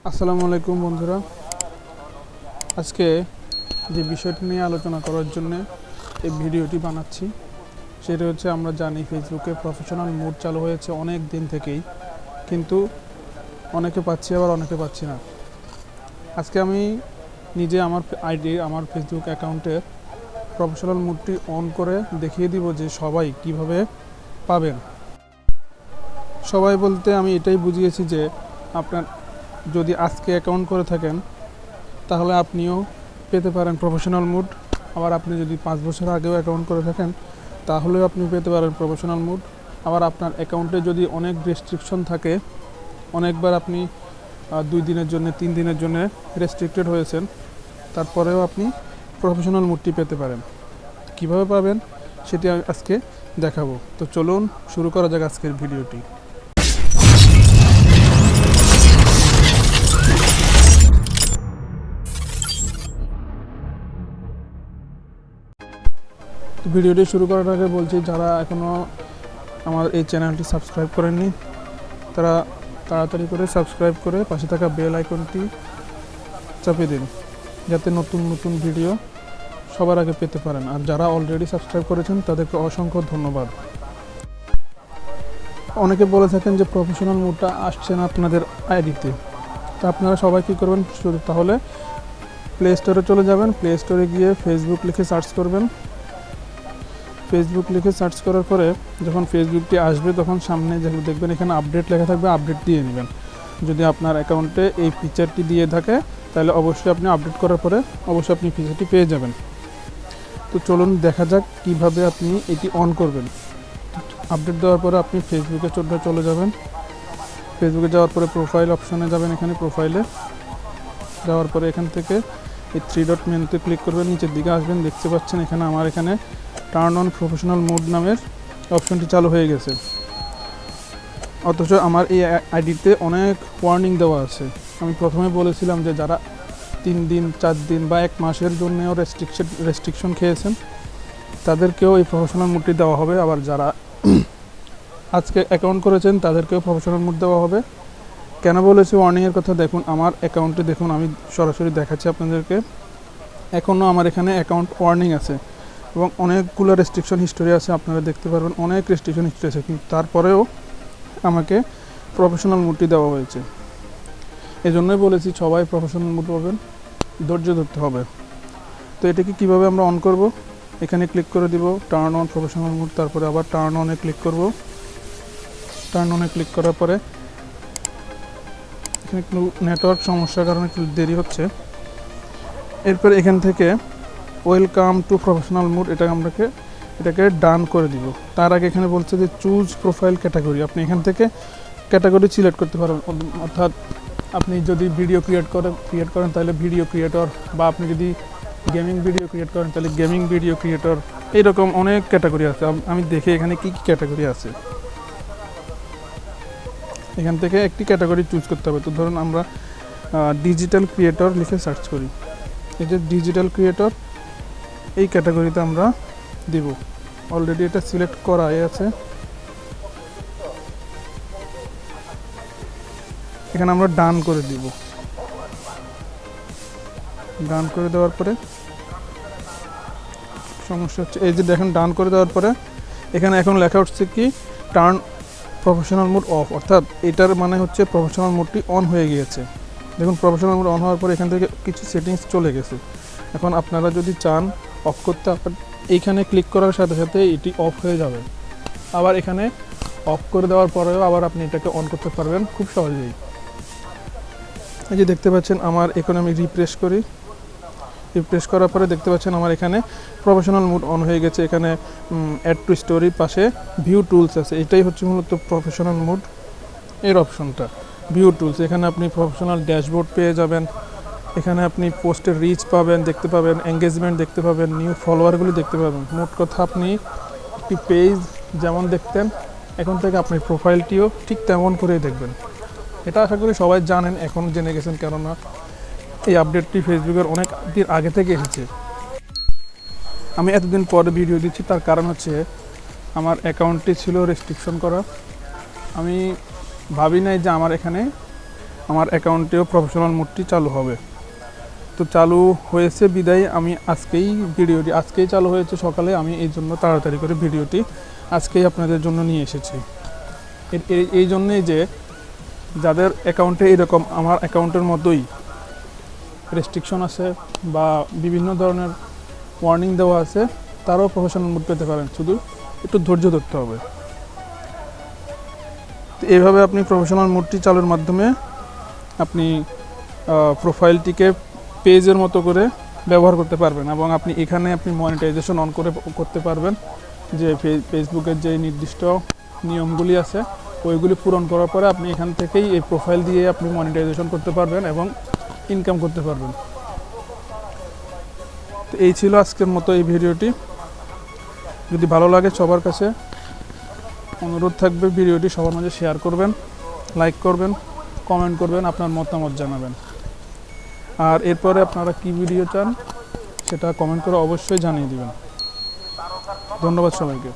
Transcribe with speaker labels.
Speaker 1: আসসালামু আলাইকুম বন্ধুরা, আজকে যে বিষয়টি নিয়ে আলোচনা করার জন্য এই ভিডিওটি বানাচ্ছি সেটা হচ্ছে, আমরা জানি ফেসবুকে প্রফেশনাল মোড চালু হয়েছে অনেক দিন থেকেই, কিন্তু অনেকে পাচ্ছি আবার অনেকে পাচ্ছি না। আজকে আমি নিজে আমার ফেসবুক অ্যাকাউন্টে প্রফেশনাল মোডটি অন করে দেখিয়ে দিব যে সবাই কিভাবে পাবেন। সবাই বলতে আমি এটাই বুঝিয়েছি যে আপনার যদি আজকে অ্যাকাউন্ট করে থাকেন তাহলে আপনিও পেতে পারেন প্রফেশনাল মোড। আবার আপনি যদি 5 বছর আগেও অ্যাকাউন্ট করে থাকেন তাহলেও আপনি পেতে পারেন প্রফেশনাল মোড। আবার আপনার অ্যাকাউন্টে যদি অনেক রেস্ট্রিকশন থাকে, অনেকবার আপনি 2 দিনের জন্য 3 দিনের জন্য রেস্ট্রিক্টেড হয়েছেন, তারপরেও আপনি প্রফেশনাল মোডটি পেতে পারেন। কিভাবে পাবেন সেটি আজকে দেখাবো। তো চলুন শুরু করা যাক আজকের ভিডিওটি। ভিডিওটি শুরু করার আগে বলছি, যারা এখনও আমার এই চ্যানেলটি সাবস্ক্রাইব করেননি তারা তাড়াতাড়ি করে সাবস্ক্রাইব করে পাশে থাকা বেল আইকনটি চাপিয়ে দিন, যাতে নতুন নতুন ভিডিও সবার আগে পেতে পারেন। আর যারা অলরেডি সাবস্ক্রাইব করেছেন তাদেরকে অসংখ্য ধন্যবাদ। অনেকে বলে থাকেন যে প্রফেশনাল মোডটা আসছে না আপনাদের আইডিতে, তো আপনারা সবাই কী করবেন, শুধু তাহলে প্লে স্টোরে চলে যাবেন। প্লে স্টোরে গিয়ে ফেসবুক লিখে সার্চ করবেন। ফেসবুক লিখে সার্চ করার পরে যখন ফেসবুকটি আসবে তখন সামনে দেখবেন এখানে আপডেট লেখা থাকবে, আপডেট দিয়ে নেবেন। যদি আপনার অ্যাকাউন্টে এই ফিচারটি দিয়ে থাকে তাহলে অবশ্যই আপনি আপডেট করার পরে অবশ্যই আপনি ফিচারটি পেয়ে যাবেন। তো চলুন দেখা যাক কিভাবে আপনি এটি অন করবেন। আপডেট দেওয়ার পরে আপনি ফেসবুকে চলে যাবেন। ফেসবুকে যাওয়ার পরে প্রোফাইল অপশনে যাবেন। এখানে প্রোফাইলে যাওয়ার পরে এখান থেকে এই 3 ডট মেনুতে ক্লিক করবেন, নিচের দিকে আসবেন। দেখতে পাচ্ছেন এখানে আমার এখানে টার্ন অন প্রফেশনাল মোড নামের অপশনটি চালু হয়ে গেছে, অথচ আমার এই আইডিতে অনেক ওয়ার্নিং দেওয়া আছে। আমি প্রথমে বলেছিলাম যে যারা 3 দিন 4 দিন বা 1 মাসের জন্যও রেস্ট্রিকশন খেয়েছেন তাদেরকেও এই প্রফেশনাল মোডটি দেওয়া হবে। আবার যারা আজকে অ্যাকাউন্ট করেছেন তাদেরকেও প্রফেশনাল মোড দেওয়া হবে। কেন বলেছি ওয়ার্নিংয়ের কথা, দেখুন আমার অ্যাকাউন্টে, দেখুন আমি সরাসরি দেখাচ্ছি আপনাদেরকে। এখনও আমার এখানে অ্যাকাউন্ট ওয়ার্নিং আছে এবং অনেকগুলো রেস্ট্রিকশন হিস্টোরি আছে, আপনারা দেখতে পারবেন অনেক রেস্ট্রিকশন হিস্টোরি আছে, কিন্তু তারপরেও আমাকে প্রফেশনাল মোডটি দেওয়া হয়েছে। এই জন্যই বলেছি সবাই প্রফেশনাল মোড পাবেন, ধৈর্য ধরতে হবে। তো এটাকে কীভাবে আমরা অন করব, এখানে ক্লিক করে দিব টার্ন অন প্রফেশনাল মোড, তারপরে আবার টার্ন অনে ক্লিক করব। টার্ন অনে ক্লিক করার পরে এখানে একটু নেটওয়ার্ক সমস্যার কারণে একটু দেরি হচ্ছে। এরপর এখান থেকে ওয়েলকাম টু প্রফেশনাল মোড এটাকে ডান করে দিব। তার আগে এখানে বলছে যে চুজ প্রোফাইল ক্যাটাগরি। আপনি এখান থেকে ক্যাটাগরি সিলেক্ট করতে পারেন, অর্থাৎ আপনি যদি ভিডিও ক্রিয়েট করেন তাহলে ভিডিও ক্রিয়েটর, বা আপনি যদি গেমিং ভিডিও ক্রিয়েট করেন তাহলে গেমিং ভিডিও ক্রিয়েটর। এইরকম অনেক ক্যাটাগরি আছে, আমি দেখি এখানে কী কী ক্যাটাগরি আছে। এখান থেকে একটি ক্যাটাগরি চুজ করতে হবে। তো ধরুন আমরা ডিজিটাল ক্রিয়েটর লিখে সার্চ করি। এই যে ডিজিটাল ক্রিয়েটর, এই ক্যাটাগরিতে আমরা দিব। অলরেডি এটা সিলেক্ট করাই আছে। এখানে আমরা ডান করে দিব। ডান করে দেওয়ার পরে সমস্যা হচ্ছে, এই যে দেখেন ডান করে দেওয়ার পরে এখানে এখন লেখা উঠছে কি টার্ন প্রফেশনাল মোড অফ, অর্থাৎ এটার মানে হচ্ছে প্রফেশনাল মোডটি অন হয়ে গিয়েছে। দেখুন প্রফেশনাল মোড অন হওয়ার পরে এখান থেকে কিছু সেটিংস চলে গেছে। এখন আপনারা যদি চান অফ করতে, আপনার এইখানে ক্লিক করার সাথে সাথে এটি অফ হয়ে যাবে। আবার এখানে অফ করে দেওয়ার পরেও আবার আপনি এটাকে অন করতে পারবেন খুব সহজেই। এই যে দেখতে পাচ্ছেন আমার এখানে আমি রিফ্রেশ করি। রিফ্রেশ করার পরে দেখতে পাচ্ছেন আমার এখানে প্রফেশনাল মোড অন হয়ে গেছে। এখানে অ্যাড টু স্টোরির পাশে ভিউ টুলস আছে, এটাই হচ্ছে মূলত প্রফেশনাল মোড এর অপশনটা। ভিউ টুলস, এখানে আপনি প্রফেশনাল ড্যাশবোর্ড পেয়ে যাবেন। এখানে আপনি পোস্টের রিচ পাবেন, দেখতে পাবেন এঙ্গেজমেন্ট দেখতে পাবেন, নিউ ফলোয়ারগুলি দেখতে পাবেন। মোট কথা আপনি একটি পেজ যেমন দেখতেন এখন থেকে আপনি প্রোফাইলটিও ঠিক তেমন করেই দেখবেন। এটা আশা করি সবাই জানেন, এখন জেনে গেছেন, কেননা এই আপডেটটি ফেসবুকের অনেক দিন আগে থেকে এসেছে। আমি এতদিন পরে ভিডিও দিচ্ছি, তার কারণ হচ্ছে আমার অ্যাকাউন্টটি ছিল রেস্ট্রিকশন করা। আমি ভাবি নাই যে আমার এখানে আমার অ্যাকাউন্টেও প্রফেশনাল মোডটি চালু হবে। তো চালু হয়েছে বিদায় আমি আজকেই চালু হয়েছে সকালে, আমি এই জন্য তাড়াতাড়ি করে ভিডিওটি আজকেই আপনাদের জন্য নিয়ে এসেছি। এই জন্যেই যে যাদের অ্যাকাউন্টে এরকম আমার অ্যাকাউন্টের মতোই রেস্ট্রিকশন আছে বা বিভিন্ন ধরনের ওয়ার্নিং দেওয়া আছে, তারাও প্রফেশনাল মোড পেতে পারেন, শুধু একটু ধৈর্য ধরতে হবে। তো এইভাবে আপনি প্রফেশনাল মোডটি চালুর মাধ্যমে আপনি প্রোফাইলটিকে পেজের মতো করে ব্যবহার করতে পারবেন এবং এখানে আপনি মনিটাইজেশন অন করে করতে পারবেন। যে ফেসবুকের যে নির্দিষ্ট নিয়মগুলি আছে ওইগুলি পূরণ করার পরে আপনি এখান থেকেই এই প্রোফাইল দিয়ে আপনি মনিটাইজেশন করতে পারবেন এবং ইনকাম করতে পারবেন। তো এই ছিল আজকের মতো এই ভিডিওটি। যদি ভালো লাগে সবার কাছে অনুরোধ থাকবে ভিডিওটি সবার মাঝে শেয়ার করবেন, লাইক করবেন, কমেন্ট করবেন, আপনার মতামত জানাবেন। আর এরপরে আপনারা কি ভিডিও চান সেটা কমেন্ট করে অবশ্যই জানিয়ে দিবেন। ধন্যবাদ সবাইকে।